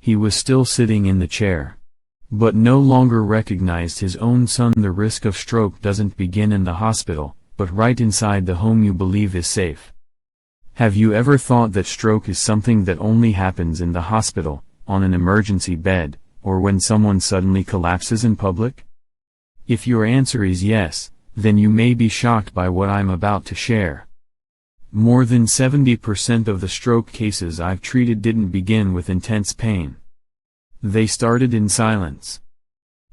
He was still sitting in the chair, but no longer recognized his own son. The risk of stroke doesn't begin in the hospital, but right inside the home you believe is safe. Have you ever thought that stroke is something that only happens in the hospital, on an emergency bed, or when someone suddenly collapses in public? If your answer is yes, then you may be shocked by what I'm about to share. More than 70% of the stroke cases I've treated didn't begin with intense pain. They started in silence.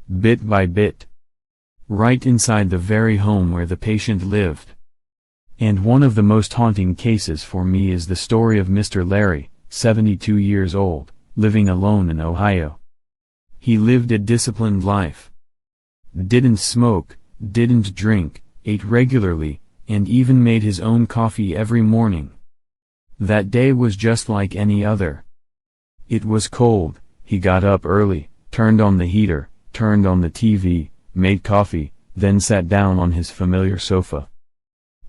Bit by bit. Right inside the very home where the patient lived. And one of the most haunting cases for me is the story of Mr. Larry, 72 years old, living alone in Ohio. He lived a disciplined life. Didn't smoke, didn't drink, ate regularly, and even made his own coffee every morning. That day was just like any other. It was cold. He got up early, turned on the heater, turned on the TV, made coffee, then sat down on his familiar sofa.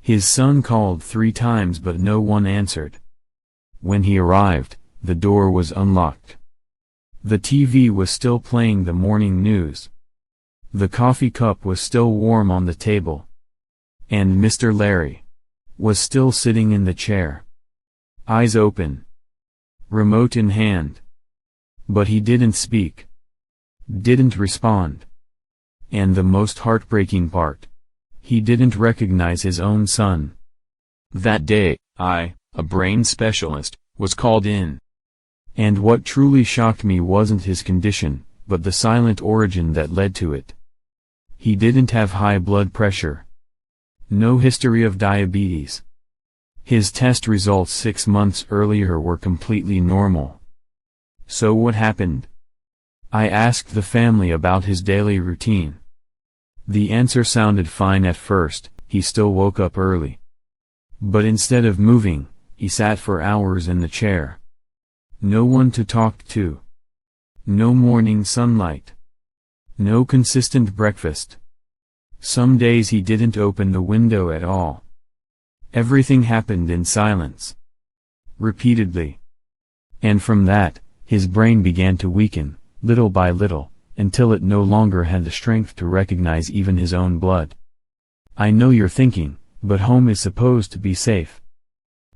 His son called 3 times but no one answered. When he arrived, the door was unlocked. The TV was still playing the morning news. The coffee cup was still warm on the table. And Mr. Larry was still sitting in the chair. Eyes open. Remote in hand. But he didn't speak. Didn't respond. And the most heartbreaking part. He didn't recognize his own son. That day, a brain specialist, was called in. And what truly shocked me wasn't his condition, but the silent origin that led to it. He didn't have high blood pressure. No history of diabetes. His test results 6 months earlier were completely normal. So what happened? I asked the family about his daily routine. The answer sounded fine at first. He still woke up early. But instead of moving, he sat for hours in the chair. No one to talk to. No morning sunlight. No consistent breakfast. Some days he didn't open the window at all. Everything happened in silence. Repeatedly. And from that, his brain began to weaken, little by little, until it no longer had the strength to recognize even his own blood. I know you're thinking, but home is supposed to be safe.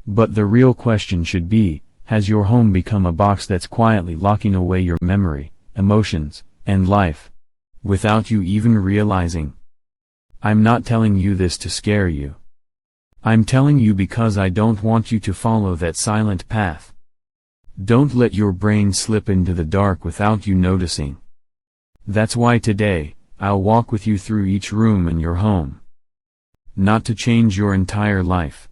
But the real question should be, has your home become a box that's quietly locking away your memory, emotions, and life, without you even realizing? I'm not telling you this to scare you. I'm telling you because I don't want you to follow that silent path. Don't let your brain slip into the dark without you noticing. That's why today, I'll walk with you through each room in your home. Not to change your entire life,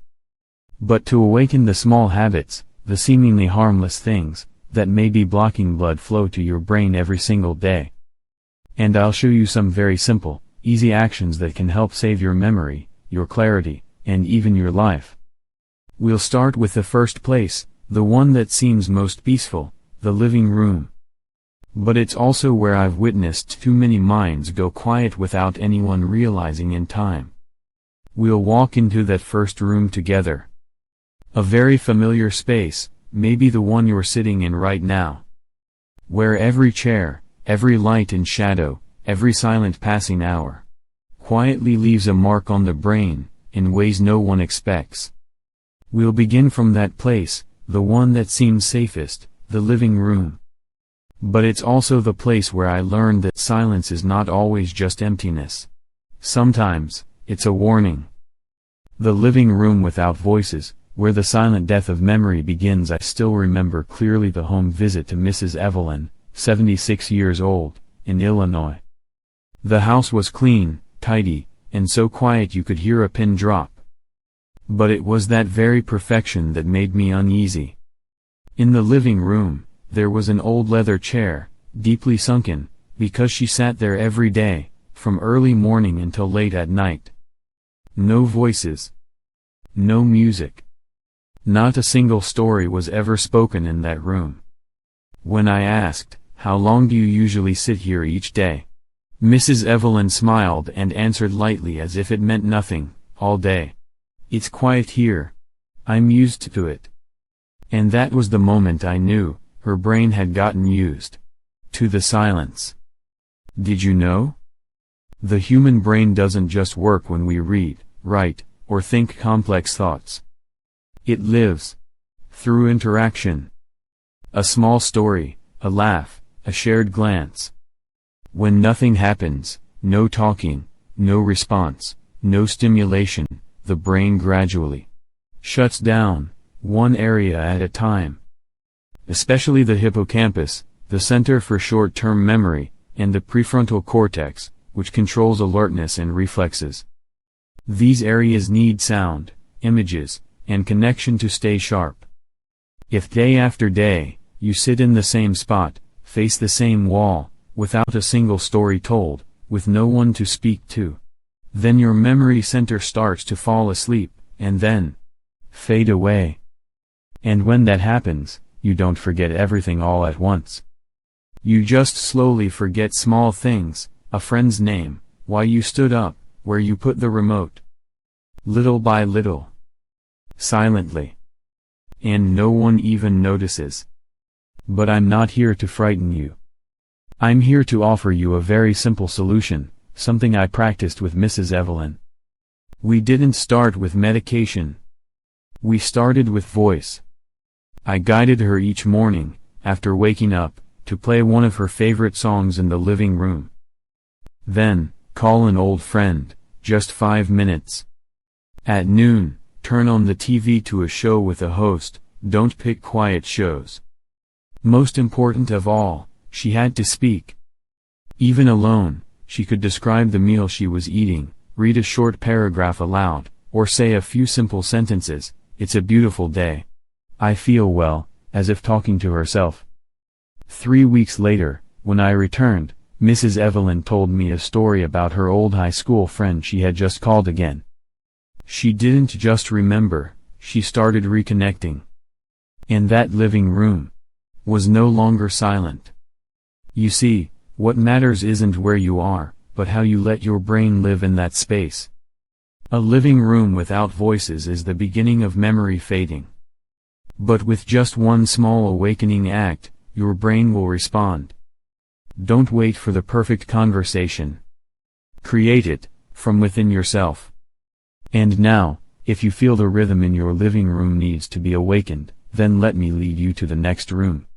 but to awaken the small habits, the seemingly harmless things, that may be blocking blood flow to your brain every single day. And I'll show you some very simple, easy actions that can help save your memory, your clarity, and even your life. We'll start with the first place, the one that seems most peaceful, the living room. But it's also where I've witnessed too many minds go quiet without anyone realizing in time. We'll walk into that first room together. A very familiar space, maybe the one you're sitting in right now. Where every chair, every light and shadow, every silent passing hour, quietly leaves a mark on the brain, in ways no one expects. We'll begin from that place, the one that seems safest, the living room. But it's also the place where I learned that silence is not always just emptiness. Sometimes, it's a warning. The living room without voices, where the silent death of memory begins. I still remember clearly the home visit to Mrs. Evelyn, 76 years old, in Illinois. The house was clean, tidy, and so quiet you could hear a pin drop. But it was that very perfection that made me uneasy. In the living room, there was an old leather chair, deeply sunken, because she sat there every day, from early morning until late at night. No voices. No music. Not a single story was ever spoken in that room. When I asked, "How long do you usually sit here each day?" Mrs. Evelyn smiled and answered lightly as if it meant nothing, "All day. It's quiet here. I'm used to it." And that was the moment I knew, her brain had gotten used to the silence. Did you know? The human brain doesn't just work when we read, write, or think complex thoughts. It lives through interaction. A small story, a laugh, a shared glance. When nothing happens, no talking, no response, no stimulation, the brain gradually shuts down, one area at a time. Especially the hippocampus, the center for short-term memory, and the prefrontal cortex, which controls alertness and reflexes. These areas need sound, images, and connection to stay sharp. If day after day, you sit in the same spot, face the same wall, without a single story told, with no one to speak to, then your memory center starts to fall asleep, and then fade away. And when that happens, you don't forget everything all at once. You just slowly forget small things, a friend's name, why you stood up, where you put the remote. Little by little. Silently. And no one even notices. But I'm not here to frighten you. I'm here to offer you a very simple solution, something I practiced with Mrs. Evelyn. We didn't start with medication. We started with voice. I guided her each morning, after waking up, to play one of her favorite songs in the living room. Then, call an old friend, just 5 minutes. At noon, turn on the TV to a show with a host, don't pick quiet shows. Most important of all, she had to speak. Even alone, she could describe the meal she was eating, read a short paragraph aloud, or say a few simple sentences, "It's a beautiful day. I feel well," as if talking to herself. 3 weeks later, when I returned, Mrs. Evelyn told me a story about her old high school friend she had just called again. She didn't just remember, she started reconnecting. And that living room was no longer silent. You see, what matters isn't where you are, but how you let your brain live in that space. A living room without voices is the beginning of memory fading. But with just one small awakening act, your brain will respond. Don't wait for the perfect conversation. Create it, from within yourself. And now, if you feel the rhythm in your living room needs to be awakened, then let me lead you to the next room.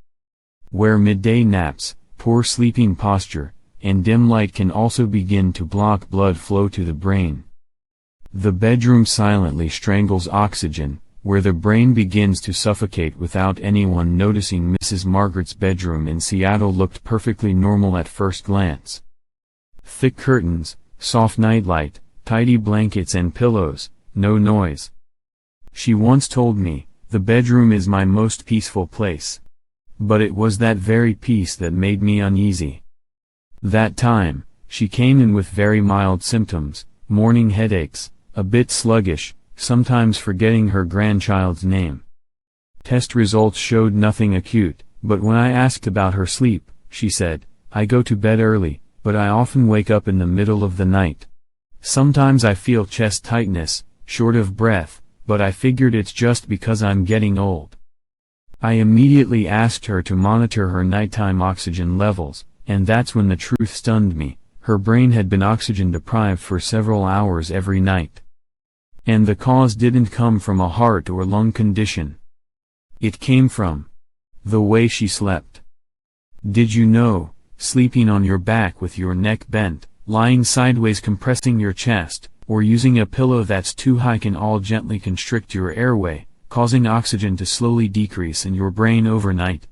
Where midday naps, poor sleeping posture, and dim light can also begin to block blood flow to the brain. The bedroom silently strangles oxygen, where the brain begins to suffocate without anyone noticing. Mrs. Margaret's bedroom in Seattle looked perfectly normal at first glance. Thick curtains, soft nightlight, tidy blankets and pillows, no noise. She once told me, "The bedroom is my most peaceful place." But it was that very peace that made me uneasy. That time, she came in with very mild symptoms, morning headaches, a bit sluggish, sometimes forgetting her grandchild's name. Test results showed nothing acute, but when I asked about her sleep, she said, "I go to bed early, but I often wake up in the middle of the night. Sometimes I feel chest tightness, short of breath, but I figured it's just because I'm getting old." I immediately asked her to monitor her nighttime oxygen levels, and that's when the truth stunned me. Her brain had been oxygen deprived for several hours every night. And the cause didn't come from a heart or lung condition. It came from the way she slept. Did you know, sleeping on your back with your neck bent, lying sideways compressing your chest, or using a pillow that's too high can all gently constrict your airway, causing oxygen to slowly decrease in your brain overnight?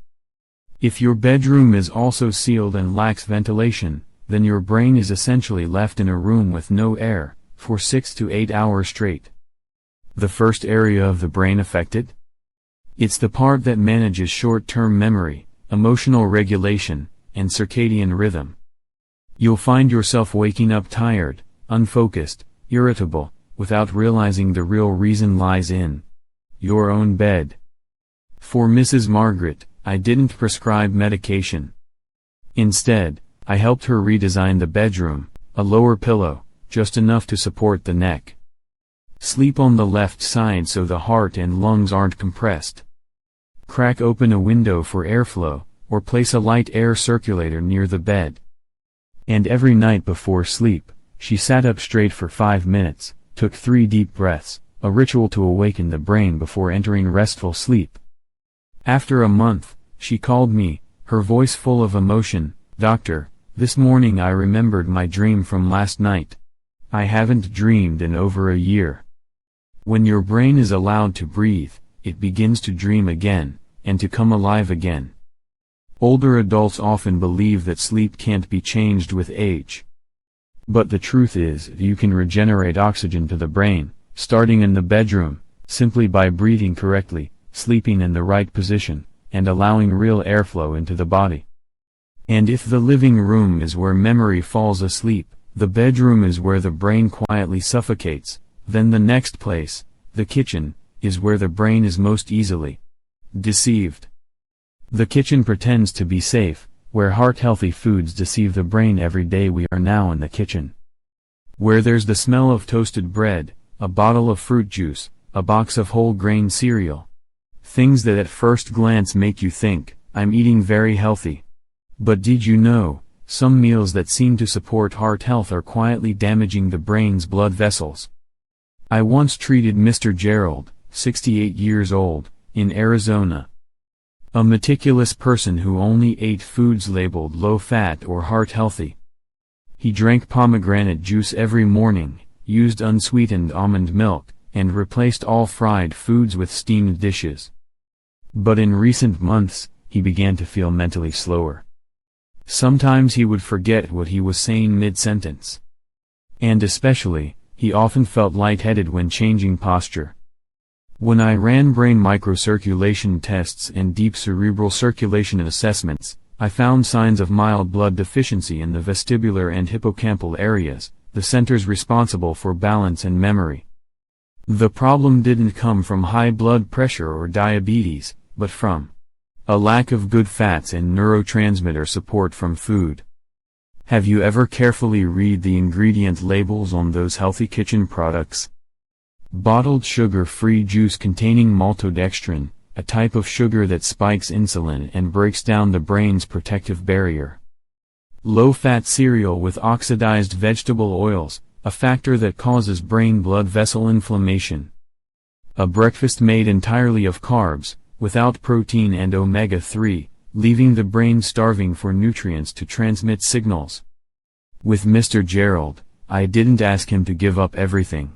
If your bedroom is also sealed and lacks ventilation, then your brain is essentially left in a room with no air, for 6 to 8 hours straight. The first area of the brain affected? It's the part that manages short-term memory, emotional regulation, and circadian rhythm. You'll find yourself waking up tired, unfocused, irritable, without realizing the real reason lies in your own bed. For Mrs. Margaret, I didn't prescribe medication. Instead, I helped her redesign the bedroom, a lower pillow, just enough to support the neck. Sleep on the left side so the heart and lungs aren't compressed. Crack open a window for airflow, or place a light air circulator near the bed. And every night before sleep, she sat up straight for 5 minutes, took 3 deep breaths, a ritual to awaken the brain before entering restful sleep. After a month, she called me, her voice full of emotion. "Doctor, this morning I remembered my dream from last night. I haven't dreamed in over a year." When your brain is allowed to breathe, it begins to dream again, and to come alive again. Older adults often believe that sleep can't be changed with age. But the truth is, you can regenerate oxygen to the brain, starting in the bedroom, simply by breathing correctly, sleeping in the right position, and allowing real airflow into the body. And if the living room is where memory falls asleep, the bedroom is where the brain quietly suffocates, then the next place, the kitchen, is where the brain is most easily deceived. The kitchen pretends to be safe, where heart-healthy foods deceive the brain every day. We are now in the kitchen, where there's the smell of toasted bread, a bottle of fruit juice, a box of whole grain cereal. Things that at first glance make you think, "I'm eating very healthy." But did you know, some meals that seem to support heart health are quietly damaging the brain's blood vessels? I once treated Mr. Gerald, 68 years old, in Arizona. A meticulous person who only ate foods labeled low-fat or heart-healthy. He drank pomegranate juice every morning, used unsweetened almond milk, and replaced all fried foods with steamed dishes. But in recent months, he began to feel mentally slower. Sometimes he would forget what he was saying mid-sentence. And especially, he often felt lightheaded when changing posture. When I ran brain microcirculation tests and deep cerebral circulation assessments, I found signs of mild blood deficiency in the vestibular and hippocampal areas, the centers responsible for balance and memory. The problem didn't come from high blood pressure or diabetes, but from a lack of good fats and neurotransmitter support from food. Have you ever carefully read the ingredient labels on those healthy kitchen products? Bottled sugar-free juice containing maltodextrin, a type of sugar that spikes insulin and breaks down the brain's protective barrier. Low-fat cereal with oxidized vegetable oils, a factor that causes brain blood vessel inflammation. A breakfast made entirely of carbs, without protein and omega-3, leaving the brain starving for nutrients to transmit signals. With Mr. Gerald, I didn't ask him to give up everything.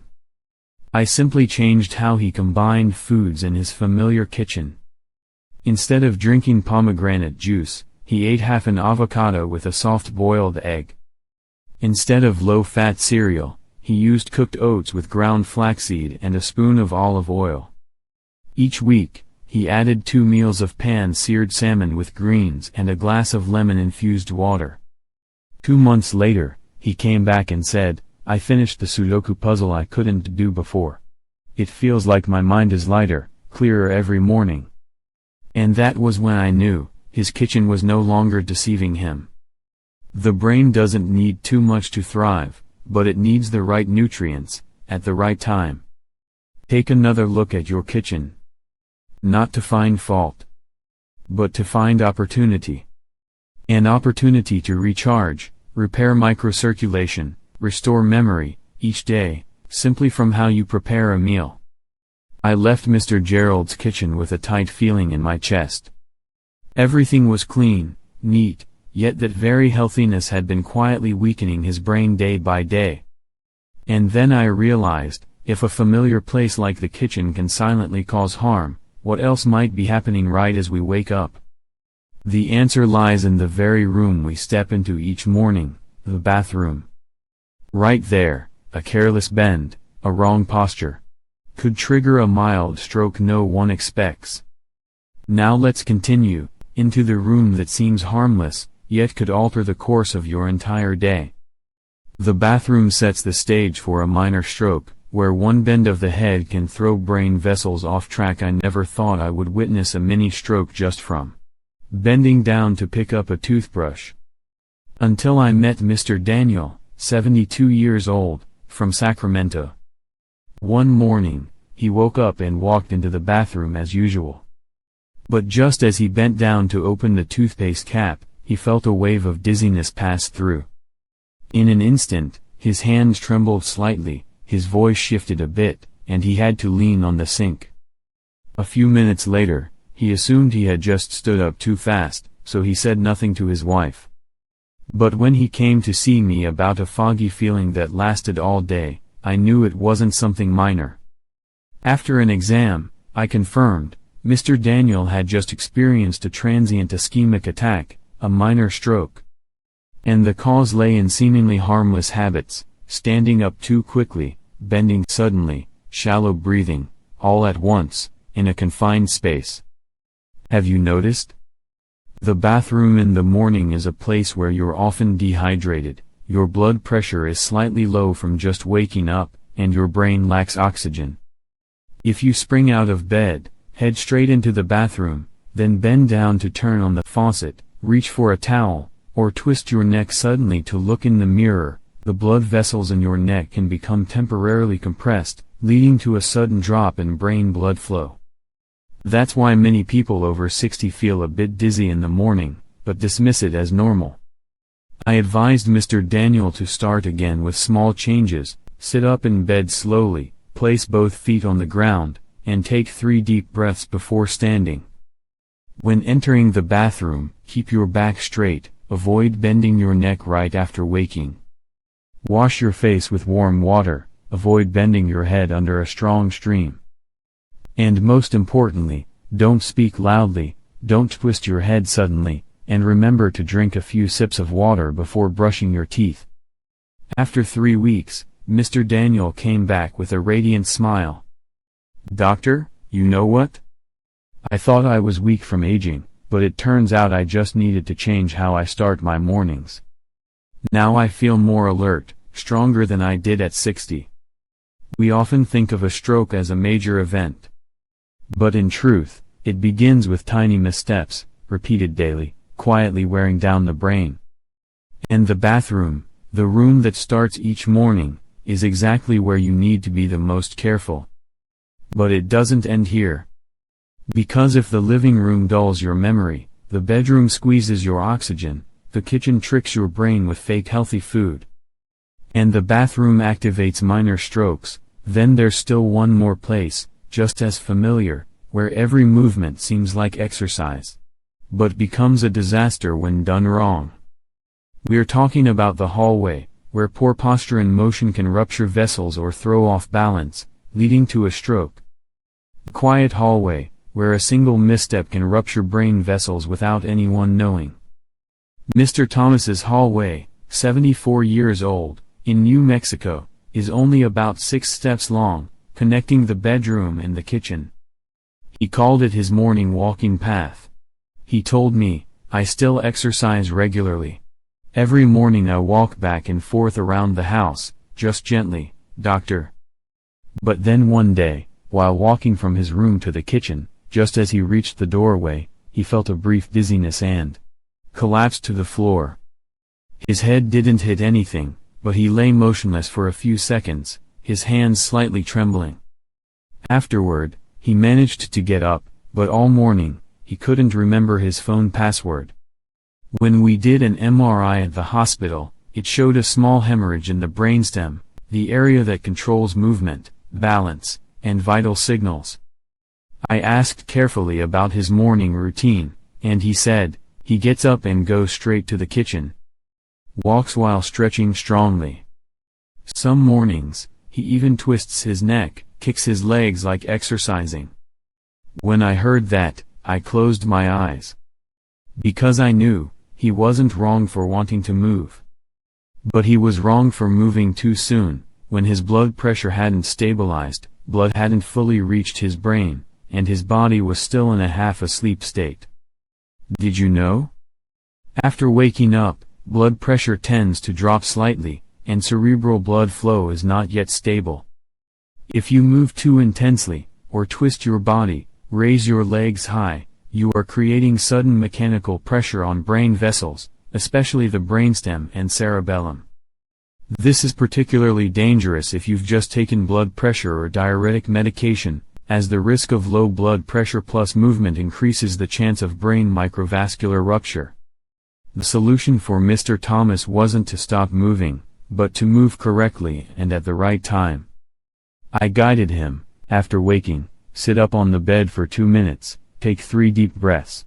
I simply changed how he combined foods in his familiar kitchen. Instead of drinking pomegranate juice, he ate half an avocado with a soft-boiled egg. Instead of low-fat cereal, he used cooked oats with ground flaxseed and a spoon of olive oil. Each week, he added 2 meals of pan-seared salmon with greens and a glass of lemon-infused water. 2 months later, he came back and said, "I finished the Sudoku puzzle I couldn't do before. It feels like my mind is lighter, clearer every morning." And that was when I knew, his kitchen was no longer deceiving him. The brain doesn't need too much to thrive, but it needs the right nutrients, at the right time. Take another look at your kitchen. Not to find fault, but to find opportunity. An opportunity to recharge, repair microcirculation, restore memory, each day, simply from how you prepare a meal. I left Mr. Gerald's kitchen with a tight feeling in my chest. Everything was clean, neat, yet that very healthiness had been quietly weakening his brain day by day. And then I realized, if a familiar place like the kitchen can silently cause harm, what else might be happening right as we wake up? The answer lies in the very room we step into each morning, the bathroom. Right there, a careless bend, a wrong posture, could trigger a mild stroke no one expects. Now let's continue, into the room that seems harmless, yet could alter the course of your entire day. The bathroom sets the stage for a minor stroke, where one bend of the head can throw brain vessels off track. I never thought I would witness a mini stroke just from bending down to pick up a toothbrush. Until I met Mr. Daniel, 72 years old, from Sacramento. One morning, he woke up and walked into the bathroom as usual. But just as he bent down to open the toothpaste cap, he felt a wave of dizziness pass through. In an instant, his hands trembled slightly, his voice shifted a bit, and he had to lean on the sink. A few minutes later, he assumed he had just stood up too fast, so he said nothing to his wife. But when he came to see me about a foggy feeling that lasted all day, I knew it wasn't something minor. After an exam, I confirmed, Mr. Daniel had just experienced a transient ischemic attack, a minor stroke. And the cause lay in seemingly harmless habits, standing up too quickly, bending suddenly, shallow breathing, all at once, in a confined space. Have you noticed? The bathroom in the morning is a place where you're often dehydrated, your blood pressure is slightly low from just waking up, and your brain lacks oxygen. If you spring out of bed, head straight into the bathroom, then bend down to turn on the faucet, reach for a towel, or twist your neck suddenly to look in the mirror, the blood vessels in your neck can become temporarily compressed, leading to a sudden drop in brain blood flow. That's why many people over 60 feel a bit dizzy in the morning, but dismiss it as normal. I advised Mr. Daniel to start again with small changes, sit up in bed slowly, place both feet on the ground, and take 3 deep breaths before standing. When entering the bathroom, keep your back straight, avoid bending your neck right after waking. Wash your face with warm water, avoid bending your head under a strong stream. And most importantly, don't speak loudly, don't twist your head suddenly, and remember to drink a few sips of water before brushing your teeth. After 3 weeks, Mr. Daniel came back with a radiant smile. "Doctor, you know what? I thought I was weak from aging, but it turns out I just needed to change how I start my mornings. Now I feel more alert, stronger than I did at 60. We often think of a stroke as a major event. But in truth, it begins with tiny missteps, repeated daily, quietly wearing down the brain. And the bathroom, the room that starts each morning, is exactly where you need to be the most careful. But it doesn't end here. Because if the living room dulls your memory, the bedroom squeezes your oxygen, the kitchen tricks your brain with fake healthy food, and the bathroom activates minor strokes, then there's still one more place, just as familiar, where every movement seems like exercise, but becomes a disaster when done wrong. We're talking about the hallway, where poor posture and motion can rupture vessels or throw off balance, leading to a stroke. The quiet hallway, where a single misstep can rupture brain vessels without anyone knowing. Mr. Thomas's hallway, 74 years old, in New Mexico, is only about 6 steps long, connecting the bedroom and the kitchen. He called it his morning walking path. He told me, "I still exercise regularly. Every morning I walk back and forth around the house, just gently, doctor." But then one day, while walking from his room to the kitchen, just as he reached the doorway, he felt a brief dizziness and collapsed to the floor. His head didn't hit anything, but he lay motionless for a few seconds, his hands slightly trembling. Afterward, he managed to get up, but all morning, he couldn't remember his phone password. When we did an MRI at the hospital, it showed a small hemorrhage in the brainstem, the area that controls movement, balance, and vital signals. I asked carefully about his morning routine, and he said, he gets up and goes straight to the kitchen. Walks while stretching strongly. Some mornings, he even twists his neck, kicks his legs like exercising. When I heard that, I closed my eyes. Because I knew, he wasn't wrong for wanting to move. But he was wrong for moving too soon, when his blood pressure hadn't stabilized, blood hadn't fully reached his brain, and his body was still in a half-asleep state. Did you know? After waking up, blood pressure tends to drop slightly, and cerebral blood flow is not yet stable. If you move too intensely, or twist your body, raise your legs high, you are creating sudden mechanical pressure on brain vessels, especially the brainstem and cerebellum. This is particularly dangerous if you've just taken blood pressure or diuretic medication, as the risk of low blood pressure plus movement increases the chance of brain microvascular rupture. The solution for Mr. Thomas wasn't to stop moving, but to move correctly and at the right time. I guided him, after waking, sit up on the bed for 2 minutes, take 3 deep breaths.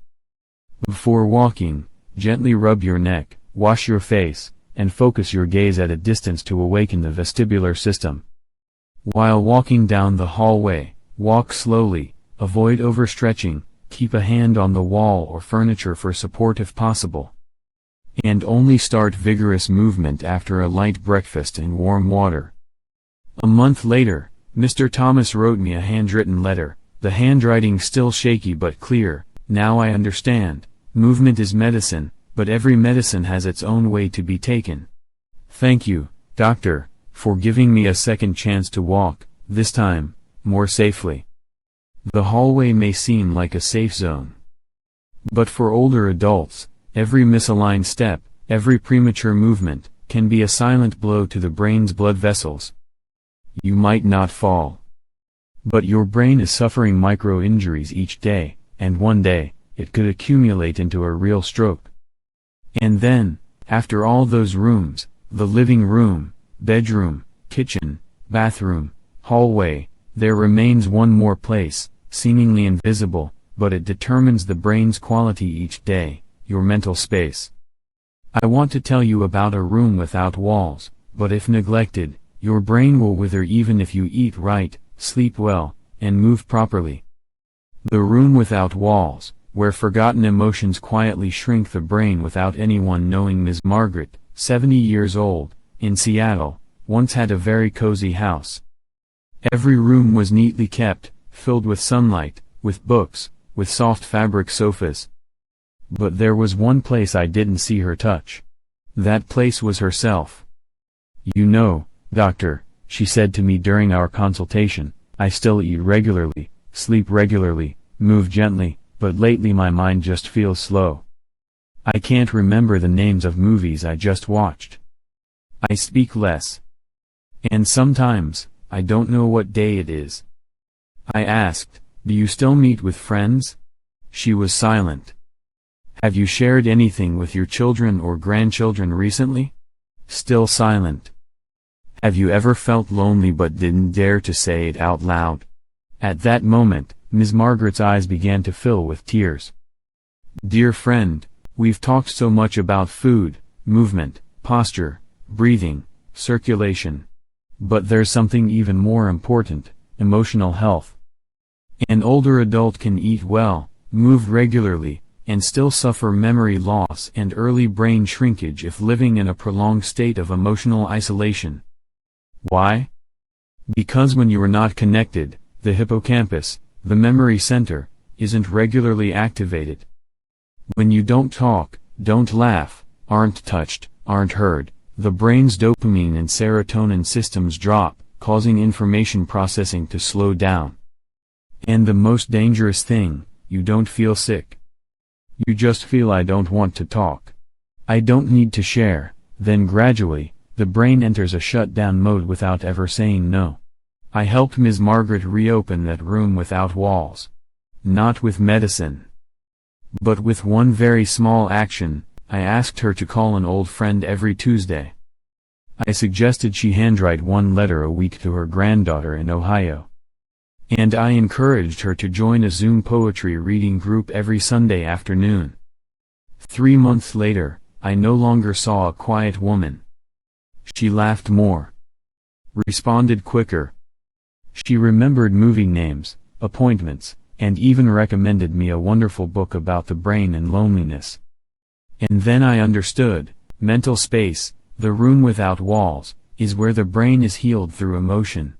Before walking, gently rub your neck, wash your face, and focus your gaze at a distance to awaken the vestibular system. While walking down the hallway, walk slowly, avoid overstretching, keep a hand on the wall or furniture for support if possible. And only start vigorous movement after a light breakfast and warm water. A month later, Mr. Thomas wrote me a handwritten letter, the handwriting still shaky but clear. Now I understand, movement is medicine, but every medicine has its own way to be taken. Thank you, doctor, for giving me a second chance to walk, this time, more safely. The hallway may seem like a safe zone. But for older adults, every misaligned step, every premature movement, can be a silent blow to the brain's blood vessels. You might not fall. But your brain is suffering micro-injuries each day, and one day, it could accumulate into a real stroke. And then, after all those rooms, the living room, bedroom, kitchen, bathroom, hallway, there remains one more place, seemingly invisible, but it determines the brain's quality each day, your mental space. I want to tell you about a room without walls, but if neglected, your brain will wither even if you eat right, sleep well, and move properly. The room without walls, where forgotten emotions quietly shrink the brain without anyone knowing. Ms. Margaret, 70 years old, in Seattle, once had a very cozy house. Every room was neatly kept, filled with sunlight, with books, with soft fabric sofas. But there was one place I didn't see her touch. That place was herself. You know, doctor, she said to me during our consultation, I still eat regularly, sleep regularly, move gently, but lately my mind just feels slow. I can't remember the names of movies I just watched. I speak less. And sometimes, I don't know what day it is. I asked, do you still meet with friends? She was silent. Have you shared anything with your children or grandchildren recently? Still silent. Have you ever felt lonely but didn't dare to say it out loud? At that moment, Ms. Margaret's eyes began to fill with tears. Dear friend, we've talked so much about food, movement, posture, breathing, circulation. But there's something even more important, emotional health. An older adult can eat well, move regularly, and still suffer memory loss and early brain shrinkage if living in a prolonged state of emotional isolation. Why? Because when you are not connected, the hippocampus, the memory center, isn't regularly activated. When you don't talk, don't laugh, aren't touched, aren't heard, the brain's dopamine and serotonin systems drop, causing information processing to slow down. And the most dangerous thing, you don't feel sick. You just feel I don't want to talk. I don't need to share. Then gradually, the brain enters a shutdown mode without ever saying no. I helped Ms. Margaret reopen that room without walls. Not with medicine. But with one very small action. I asked her to call an old friend every Tuesday. I suggested she handwrite one letter a week to her granddaughter in Ohio. And I encouraged her to join a Zoom poetry reading group every Sunday afternoon. 3 months later, I no longer saw a quiet woman. She laughed more. Responded quicker. She remembered movie names, appointments, and even recommended me a wonderful book about the brain and loneliness. And then I understood, mental space, the room without walls, is where the brain is healed through emotion.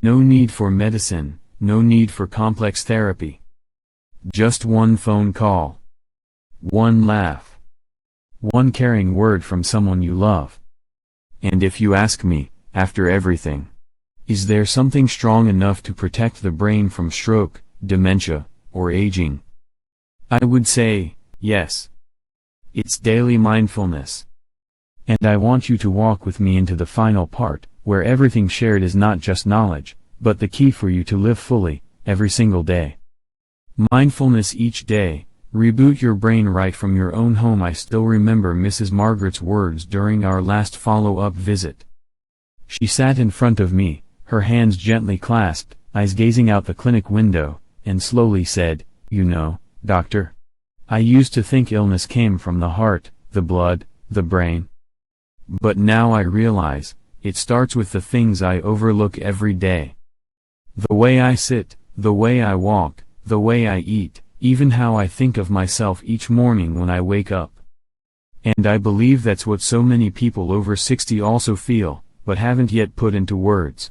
No need for medicine, no need for complex therapy. Just one phone call. One laugh. One caring word from someone you love. And if you ask me, after everything, is there something strong enough to protect the brain from stroke, dementia, or aging? I would say, yes. It's daily mindfulness. And I want you to walk with me into the final part, where everything shared is not just knowledge, but the key for you to live fully, every single day. Mindfulness each day. Reboot your brain right from your own home. I still remember Mrs. Margaret's words during our last follow-up visit. She sat in front of me, her hands gently clasped, eyes gazing out the clinic window, and slowly said, "You know, doctor, I used to think illness came from the heart, the blood, the brain. But now I realize, it starts with the things I overlook every day. The way I sit, the way I walk, the way I eat, even how I think of myself each morning when I wake up. And I believe that's what so many people over 60 also feel, but haven't yet put into words.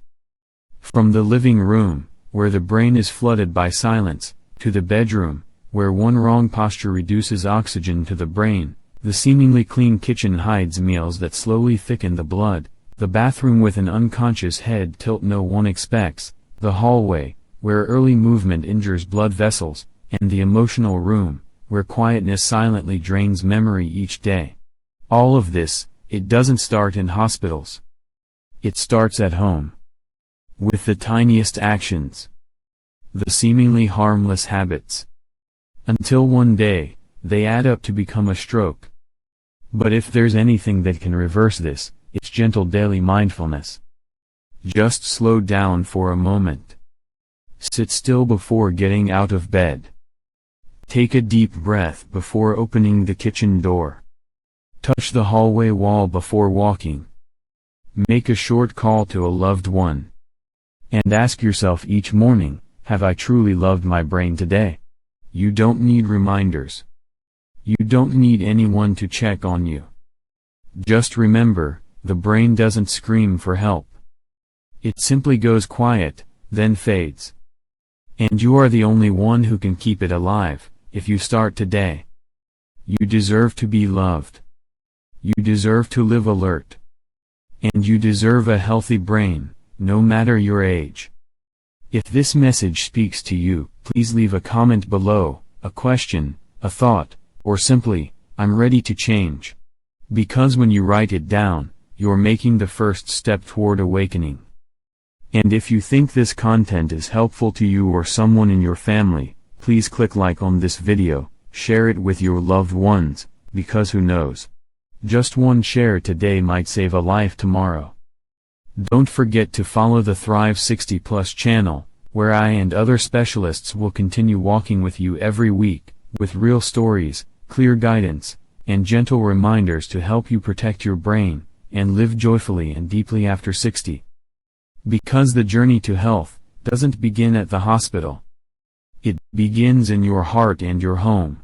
From the living room, where the brain is flooded by silence, to the bedroom, where one wrong posture reduces oxygen to the brain, the seemingly clean kitchen hides meals that slowly thicken the blood, the bathroom with an unconscious head tilt no one expects, the hallway, where early movement injures blood vessels, and the emotional room, where quietness silently drains memory each day. All of this, it doesn't start in hospitals. It starts at home. With the tiniest actions. The seemingly harmless habits. Until one day, they add up to become a stroke. But if there's anything that can reverse this, it's gentle daily mindfulness. Just slow down for a moment. Sit still before getting out of bed. Take a deep breath before opening the kitchen door. Touch the hallway wall before walking. Make a short call to a loved one. And ask yourself each morning, have I truly loved my brain today? You don't need reminders. You don't need anyone to check on you. Just remember, the brain doesn't scream for help. It simply goes quiet, then fades. And you are the only one who can keep it alive, if you start today. You deserve to be loved. You deserve to live alert. And you deserve a healthy brain, no matter your age. If this message speaks to you, please leave a comment below, a question, a thought, or simply, "I'm ready to change." Because when you write it down, you're making the first step toward awakening. And if you think this content is helpful to you or someone in your family, please click like on this video, share it with your loved ones, because who knows? Just one share today might save a life tomorrow. Don't forget to follow the Thrive 60 Plus channel, where I and other specialists will continue walking with you every week, with real stories, clear guidance, and gentle reminders to help you protect your brain, and live joyfully and deeply after 60. Because the journey to health doesn't begin at the hospital. It begins in your heart and your home.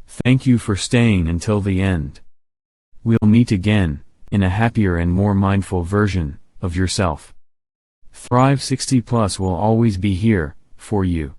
Thank you for staying until the end. We'll meet again, in a happier and more mindful version of yourself. Thrive 60 Plus will always be here, for you.